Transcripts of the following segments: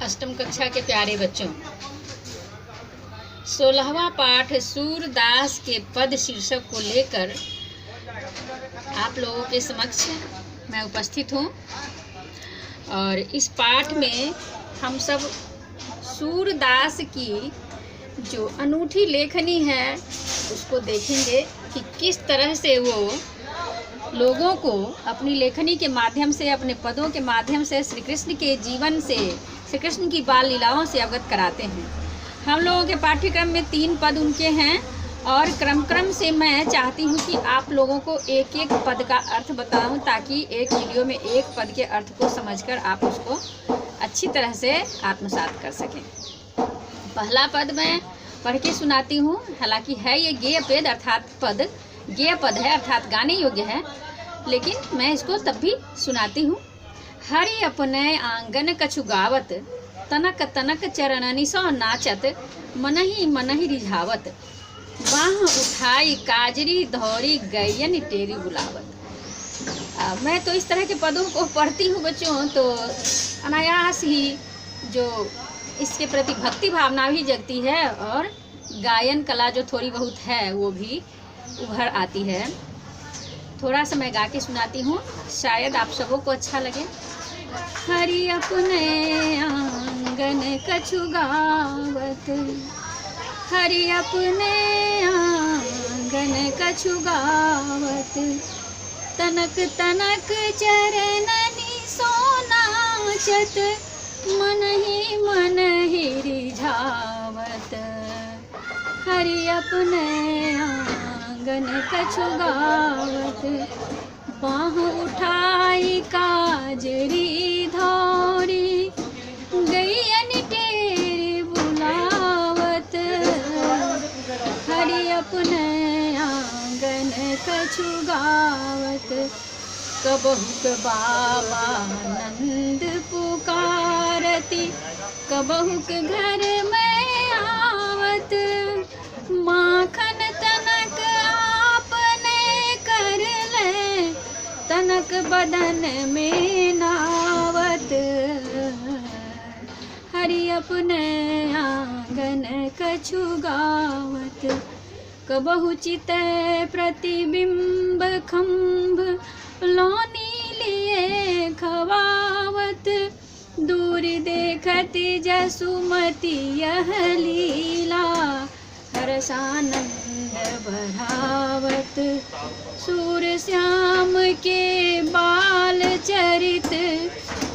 अष्टम कक्षा के प्यारे बच्चों, 16वां पाठ सूरदास के पद शीर्षक को लेकर आप लोगों के समक्ष मैं उपस्थित हूँ। और इस पाठ में हम सब सूरदास की जो अनूठी लेखनी है उसको देखेंगे कि किस तरह से वो लोगों को अपनी लेखनी के माध्यम से, अपने पदों के माध्यम से श्री कृष्ण के जीवन से, श्री कृष्ण की बाल लीलाओं से अवगत कराते हैं। हम लोगों के पाठ्यक्रम में 3 पद उनके हैं और क्रम से मैं चाहती हूँ कि आप लोगों को एक एक पद का अर्थ बताऊँ, ताकि एक वीडियो में एक पद के अर्थ को समझकर आप उसको अच्छी तरह से आत्मसात कर सकें। पहला पद मैं पढ़ के सुनाती हूँ। हालांकि है ये गेय पद, अर्थात पद गेय पद है, अर्थात गाने योग्य है, लेकिन मैं इसको तब भी सुनाती हूँ। हरि अपने आंगन कछु गावत, तनक तनक चरणनि सो नाचत, मनहि रिझावत, बाह उठाई काजरी धौरी गैयन टेरी बुलावत। मैं तो इस तरह के पदों को पढ़ती हूँ बच्चों, तो अनायास ही जो इसके प्रति भक्ति भावना भी जगती है और गायन कला जो थोड़ी बहुत है वो भी उभर आती है। थोड़ा सा मैं गा के सुनाती हूँ, शायद आप सबों को अच्छा लगे। हरि अपने आंगन कछु गावत, हरि अपने आंगन कछु गावत, तनक तनक चरणनि सो नाचत, मनहि रिझावत। हरि अपने आंगन कछु गावत, बाह उठाई काजरी धौरी, गैयन टेरी बुलावत। हरि अपने आंगन कछु गावत, कबहुक बाबा नंद पुकारती, कबहुक घर में आवत, माखन तनक आपने कर ले, तनक बदन में नावत। हरि अपने आंगन कछु गावत, कबहु चित प्रतिबिंब खंभ, लोनी लिए खवावत, दूर देखती जसुमती यह लीला, हर्षानंद बढ़ावत। सूर श्याम के बाल चरित,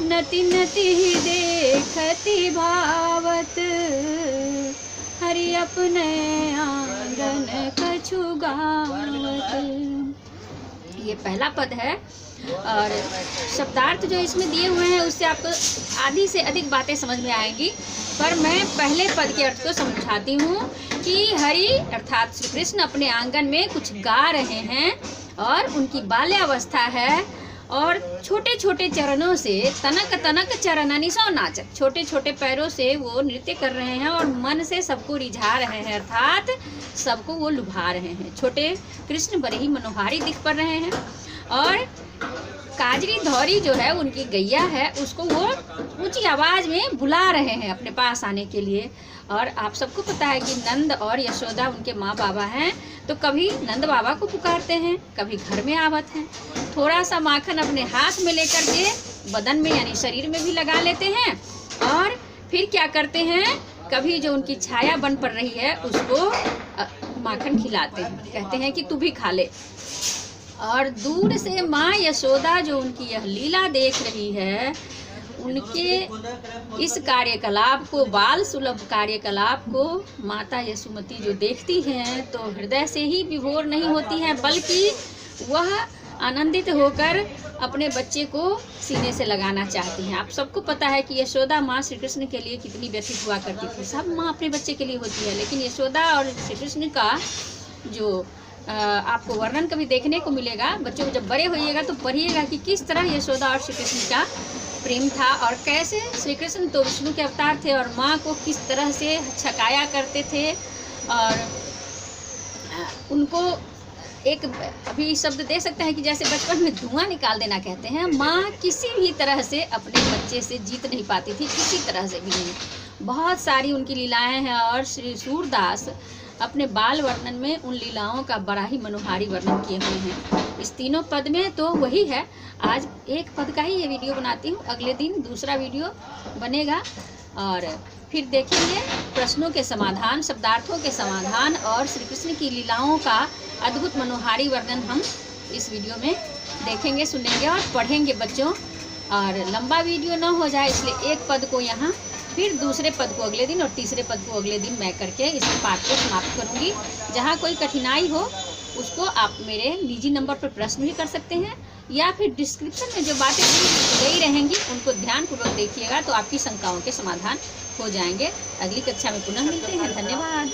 नति नति देखती भावत। हरि अपने आंगन कछु गावत। ये पहला पद है और शब्दार्थ जो इसमें दिए हुए हैं उससे आपको आधी से अधिक बातें समझ में आएंगी, पर मैं पहले पद के अर्थ को समझाती हूँ कि हरि अर्थात श्री कृष्ण अपने आंगन में कुछ गा रहे हैं और उनकी बाल्यावस्था है और छोटे छोटे चरणों से, तनक तनक चरणनि सो नाचत, छोटे छोटे पैरों से वो नृत्य कर रहे हैं और मन से सबको रिझा रहे हैं, अर्थात सबको वो लुभा रहे हैं। छोटे कृष्ण बड़े ही मनोहारी दिख पड़ रहे हैं और काजरी धौरी जो है उनकी गैया है, उसको वो ऊंची आवाज में बुला रहे हैं अपने पास आने के लिए। और आप सबको पता है कि नंद और यशोदा उनके माँ बाबा हैं, तो कभी नंद बाबा को पुकारते हैं, कभी घर में आवत हैं। थोड़ा सा माखन अपने हाथ में लेकर के बदन में यानी शरीर में भी लगा लेते हैं और फिर क्या करते हैं, कभी जो उनकी छाया बन पड़ रही है उसको माखन खिलाते हैं, कहते हैं कि तू भी खा ले। और दूर से माँ यशोदा जो उनकी यह लीला देख रही है, उनके इस कार्यकलाप को, बाल सुलभ कार्यकलाप को माता यशोमती जो देखती हैं तो हृदय से ही विभोर नहीं होती हैं, बल्कि वह आनंदित होकर अपने बच्चे को सीने से लगाना चाहती हैं। आप सबको पता है कि यशोदा माँ श्री कृष्ण के लिए कितनी व्यथित हुआ करती थी। सब माँ अपने बच्चे के लिए होती है, लेकिन यशोदा और श्री कृष्ण का जो आपको वर्णन कभी देखने को मिलेगा। बच्चों जब बड़े होइएगा तो पढ़िएगा कि किस तरह यशोदा और श्री कृष्ण का प्रेम था और कैसे श्री कृष्ण तो विष्णु के अवतार थे और माँ को किस तरह से छकाया करते थे और उनको एक अभी शब्द दे सकते हैं कि जैसे बचपन में धुआं निकाल देना कहते हैं। माँ किसी भी तरह से अपने बच्चे से जीत नहीं पाती थी, किसी तरह से भी नहीं। बहुत सारी उनकी लीलाएं हैं और श्री सूरदास अपने बाल वर्णन में उन लीलाओं का बड़ा ही मनोहारी वर्णन किए हुए हैं। इस तीनों पद में तो वही है। आज एक पद का ही ये वीडियो बनाती हूँ, अगले दिन दूसरा वीडियो बनेगा और फिर देखेंगे प्रश्नों के समाधान, शब्दार्थों के समाधान और श्री कृष्ण की लीलाओं का अद्भुत मनोहारी वर्णन हम इस वीडियो में देखेंगे, सुनेंगे और पढ़ेंगे बच्चों। और लंबा वीडियो ना हो जाए इसलिए एक पद को यहाँ, फिर दूसरे पद को अगले दिन और तीसरे पद को अगले दिन मैं करके इस पाठ को समाप्त करूँगी। जहाँ कोई कठिनाई हो उसको आप मेरे निजी नंबर पर प्रश्न भी कर सकते हैं या फिर डिस्क्रिप्शन में जो बातें गई रहेंगी उनको ध्यानपूर्वक देखिएगा तो आपकी शंकाओं के समाधान हो जाएंगे। अगली कक्षा में पुनः मिलते हैं। धन्यवाद।